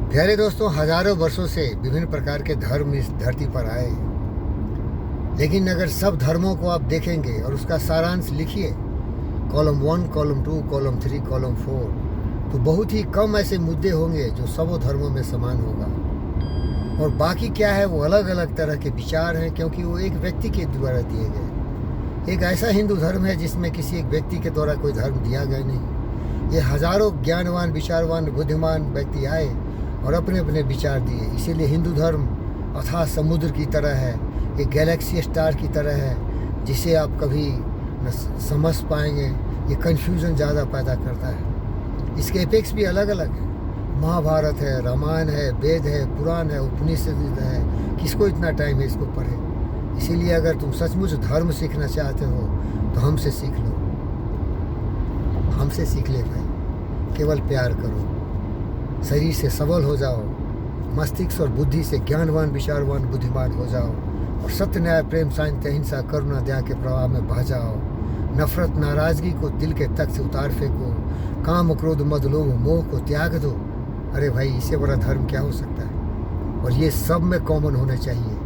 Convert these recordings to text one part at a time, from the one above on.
प्यारे दोस्तों, हजारों वर्षों से विभिन्न प्रकार के धर्म इस धरती पर आए। लेकिन अगर सब धर्मों को आप देखेंगे और उसका सारांश लिखिए, कॉलम 1, कॉलम 2, कॉलम 3, कॉलम 4, तो बहुत ही कम ऐसे मुद्दे होंगे जो सबों धर्मों में समान होगा। और बाकी क्या है, वो अलग अलग तरह के विचार हैं, क्योंकि वो एक व्यक्ति के द्वारा दिए गए। एक ऐसा हिंदू धर्म है जिसमें किसी एक व्यक्ति के द्वारा कोई धर्म दिया गया नहीं। ये हजारों ज्ञानवान, विचारवान, बुद्धिमान व्यक्ति आए और अपने अपने विचार दिए। इसीलिए हिंदू धर्म अथाह समुद्र की तरह है, एक गैलेक्सी स्टार की तरह है, जिसे आप कभी न समझ पाएंगे। ये कन्फ्यूज़न ज़्यादा पैदा करता है। इसके एपेक्स भी अलग अलग हैं। महाभारत है, रामायण है, वेद है, पुराण है, उपनिषद है। किसको इतना टाइम है इसको पढ़े? इसीलिए अगर तुम सचमुच धर्म सीखना चाहते हो तो हमसे सीख लो, हमसे सीख ले भाई। केवल प्यार करो, शरीर से सबल हो जाओ, मस्तिष्क और बुद्धि से ज्ञानवान, विचारवान, बुद्धिमान हो जाओ, और सत्य, न्याय, प्रेम, शांति, अहिंसा, करुणा, दया के प्रवाह में बह जाओ। नफरत, नाराजगी को दिल के तक से उतार फेंको। काम, क्रोध, मद, लोभ, मोह को त्याग दो। अरे भाई, इससे बड़ा धर्म क्या हो सकता है? और ये सब में कॉमन होना चाहिए।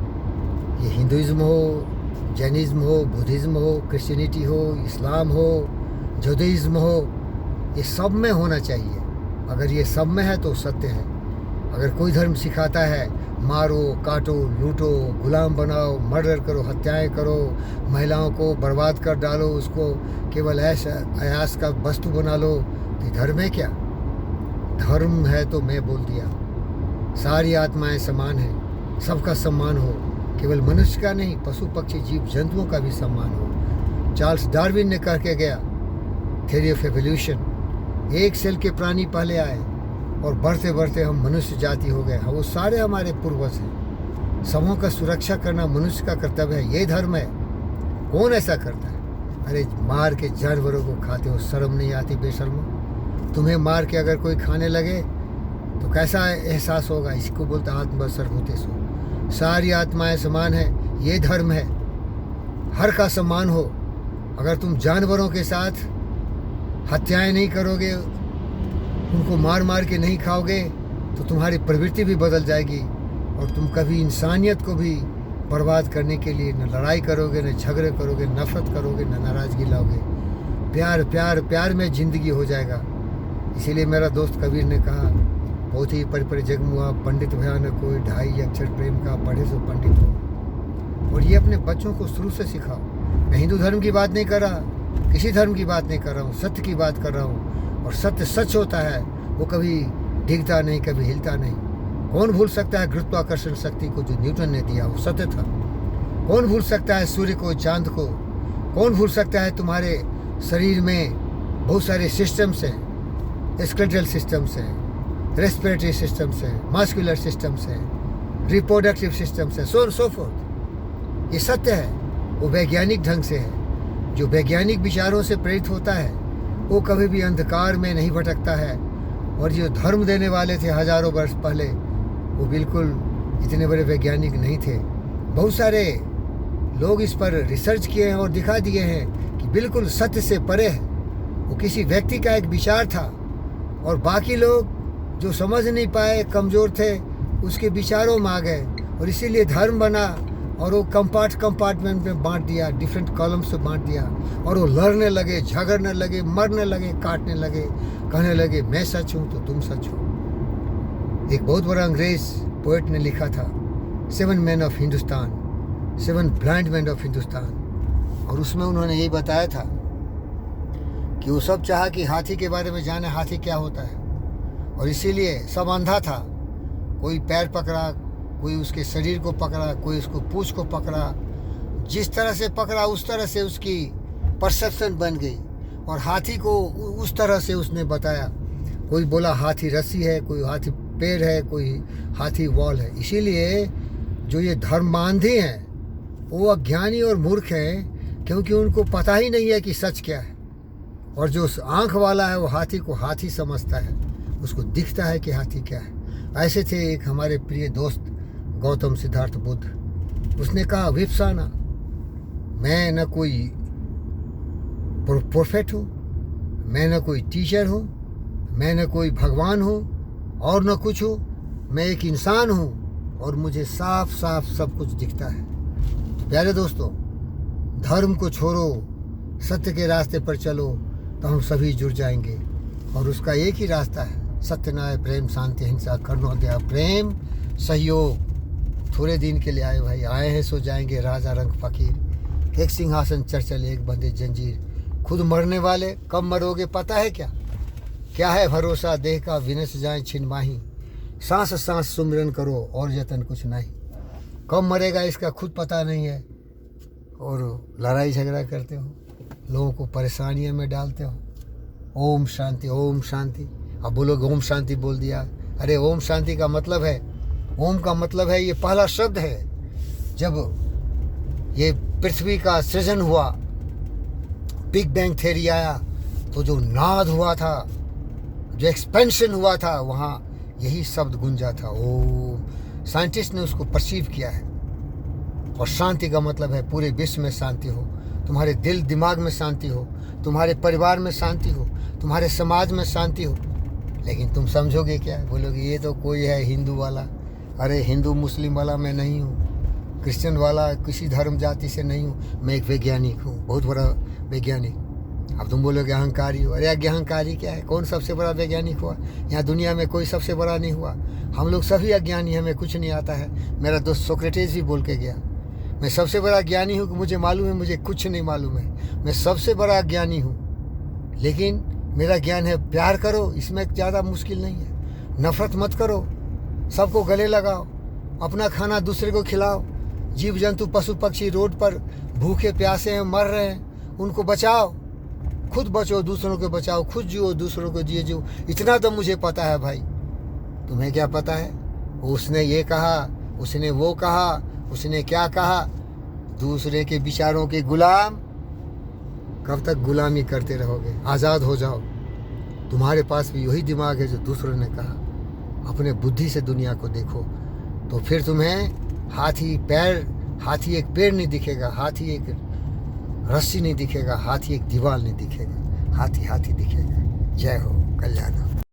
ये हिंदुइज्म हो, जैनिज्म हो, बुद्धिज़्म हो, क्रिश्चियनिटी हो, इस्लाम हो, जूदाइज्म हो, ये सब में होना चाहिए। अगर ये सब में है तो सत्य है। अगर कोई धर्म सिखाता है मारो, काटो, लूटो, गुलाम बनाओ, मर्डर करो, हत्याएं करो, महिलाओं को बर्बाद कर डालो, उसको केवल ऐश अयास का वस्तु बना लो, तो ये धर्म है क्या? धर्म है तो मैं बोल दिया, सारी आत्माएं समान हैं, सबका सम्मान हो। केवल मनुष्य का नहीं, पशु पक्षी जीव जंतुओं का भी सम्मान हो। चार्ल्स डार्विन ने कह के गया, थ्योरी ऑफ एवोल्यूशन, एक सेल के प्राणी पहले आए और बढ़ते बढ़ते हम मनुष्य जाति हो गए। वो सारे हमारे पूर्वज हैं। सबों का सुरक्षा करना मनुष्य का कर्तव्य है। ये धर्म है। कौन ऐसा करता है? अरे मार के जानवरों को खाते हो, शर्म नहीं आती बेशर्मो? तुम्हें मार के अगर कोई खाने लगे तो कैसा एहसास होगा? इसको बोलता आत्मसर्वभूतेषु। सारी आत्माएं समान है, ये धर्म है। हर का सम्मान हो। अगर तुम जानवरों के साथ हत्याएं नहीं करोगे, उनको मार मार के नहीं खाओगे, तो तुम्हारी प्रवृत्ति भी बदल जाएगी और तुम कभी इंसानियत को भी बर्बाद करने के लिए न लड़ाई करोगे, न झगड़े करोगे, नफरत करोगे, न नाराज़गी लाओगे। प्यार प्यार प्यार में ज़िंदगी हो जाएगा। इसीलिए मेरा दोस्त कबीर ने कहा, बहुत ही परिपरि जगमुआ पंडित भयानक कोई, 2.5 अक्षर प्रेम का पढ़े सो पंडित हो। और ये अपने बच्चों को शुरू से सिखाओ। मैं हिंदू धर्म की बात नहीं कर रहा, किसी धर्म की बात नहीं कर रहा हूँ, सत्य की बात कर रहा हूँ। और सत्य सच होता है, वो कभी डिगता नहीं, कभी हिलता नहीं। कौन भूल सकता है गुरुत्वाकर्षण शक्ति को जो न्यूटन ने दिया, वो सत्य था। कौन भूल सकता है सूर्य को, चांद को? कौन भूल सकता है तुम्हारे शरीर में बहुत सारे सिस्टम्स हैं, स्केलेटल सिस्टम्स हैं, रेस्पिरेटरी सिस्टम्स हैं, मस्कुलर सिस्टम्स हैं, रिप्रोडक्टिव सिस्टम्स हैं, सो फोर्थ। ये सत्य है। वो वैज्ञानिक ढंग से है। जो वैज्ञानिक विचारों से प्रेरित होता है वो कभी भी अंधकार में नहीं भटकता है। और जो धर्म देने वाले थे हजारों वर्ष पहले, वो बिल्कुल इतने बड़े वैज्ञानिक नहीं थे। बहुत सारे लोग इस पर रिसर्च किए हैं और दिखा दिए हैं कि बिल्कुल सत्य से परे है। वो किसी व्यक्ति का एक विचार था और बाकी लोग जो समझ नहीं पाए, कमज़ोर थे, उसके विचारों में आ गए और इसीलिए धर्म बना। और वो कंपार्टमेंट में बांट दिया, डिफरेंट कॉलम से बांट दिया, और वो लड़ने लगे, झगड़ने लगे, मरने लगे, काटने लगे, कहने लगे मैं सच हूँ तो तुम सच हो। एक बहुत बड़ा अंग्रेज पोएट ने लिखा था, 7 man of Hindustan, 7 blind man of Hindustan. और उसमें उन्होंने यही बताया था कि वो सब चाहा कि हाथी के बारे में जाने, हाथी क्या होता है। और इसीलिए सब अंधा था। कोई पैर पकड़ा, कोई उसके शरीर को पकड़ा, कोई उसको पूंछ को पकड़ा। जिस तरह से पकड़ा उस तरह से उसकी परसेप्शन बन गई और हाथी को उस तरह से उसने बताया। कोई बोला हाथी रस्सी है, कोई हाथी पेड़ है, कोई हाथी वॉल है। इसीलिए जो ये धर्मांधी हैं वो अज्ञानी और मूर्ख हैं, क्योंकि उनको पता ही नहीं है कि सच क्या है। और जो आँख वाला है वो हाथी को हाथी समझता है, उसको दिखता है कि हाथी क्या है। ऐसे थे एक हमारे प्रिय दोस्त गौतम सिद्धार्थ बुद्ध। उसने कहा, विपसाना, मैं न कोई प्रोफेट हूँ, मैं न कोई टीचर हूँ, मैं न कोई भगवान हूँ और न कुछ हूँ। मैं एक इंसान हूँ और मुझे साफ साफ सब कुछ दिखता है। तो प्यारे दोस्तों, धर्म को छोड़ो, सत्य के रास्ते पर चलो, तो हम सभी जुड़ जाएंगे। और उसका एक ही रास्ता है, सत्य, न्याय, प्रेम, शांति, अहिंसा, करुणा, दया, प्रेम, सहयोग। थोड़े दिन के लिए आए भाई, आए हैं सो जाएंगे, राजा रंग फकीर। एक सिंहासन चर्चल, एक बंधे जंजीर। खुद मरने वाले, कब मरोगे पता है क्या? क्या है भरोसा देह का, विनस जाए छिन माही। सांस सांस सुमिरन करो और जतन कुछ नहीं। कब मरेगा इसका खुद पता नहीं है, और लड़ाई झगड़ा करते हो, लोगों को परेशानियों में डालते हो। ओम शांति, ओम शांति। अब बोलोगे ओम शांति बोल दिया। अरे ओम शांति का मतलब है, ओम का मतलब है, ये पहला शब्द है। जब ये पृथ्वी का सृजन हुआ, बिग बैंग थ्योरी आया, तो जो नाद हुआ था, जो एक्सपेंशन हुआ था, वहाँ यही शब्द गूंजा था, ओम। साइंटिस्ट ने उसको परसीव किया है। और शांति का मतलब है पूरे विश्व में शांति हो, तुम्हारे दिल दिमाग में शांति हो, तुम्हारे परिवार में शांति हो, तुम्हारे समाज में शांति हो। लेकिन तुम समझोगे क्या? बोलोगे ये तो कोई है हिंदू वाला। अरे हिंदू मुस्लिम वाला मैं नहीं हूँ, क्रिश्चियन वाला किसी धर्म जाति से नहीं हूँ। मैं एक वैज्ञानिक हूँ, बहुत बड़ा वैज्ञानिक। अब तुम बोलोगे अहंकारी हो। अरे अहंकारी क्या है? कौन सबसे बड़ा वैज्ञानिक हुआ? यहाँ दुनिया में कोई सबसे बड़ा नहीं हुआ। हम लोग सभी अज्ञानी, हमें कुछ नहीं आता है। मेरा दोस्त सोक्रेटिस भी बोल के गया, मैं सबसे बड़ा ज्ञानी हूँ कि मुझे मालूम है मुझे कुछ नहीं मालूम है। मैं सबसे बड़ा ज्ञानी हूँ, लेकिन मेरा ज्ञान है प्यार करो, इसमें ज़्यादा मुश्किल नहीं है। नफरत मत करो, सबको गले लगाओ, अपना खाना दूसरे को खिलाओ। जीव जंतु पशु पक्षी रोड पर भूखे प्यासे हैं, मर रहे हैं, उनको बचाओ। खुद बचो, दूसरों को बचाओ, खुद जियो, दूसरों को जियो। इतना तो मुझे पता है भाई, तुम्हें क्या पता है? उसने ये कहा, उसने वो कहा, उसने क्या कहा। दूसरे के विचारों के गुलाम कब तक गुलामी करते रहोगे? आज़ाद हो जाओ। तुम्हारे पास भी वही दिमाग है जो दूसरों ने कहा। अपने बुद्धि से दुनिया को देखो, तो फिर तुम्हें हाथी एक पेड़ नहीं दिखेगा, हाथी एक रस्सी नहीं दिखेगा, हाथी एक दीवार नहीं दिखेगा, हाथी दिखेगा। जय हो, कल्याण हो।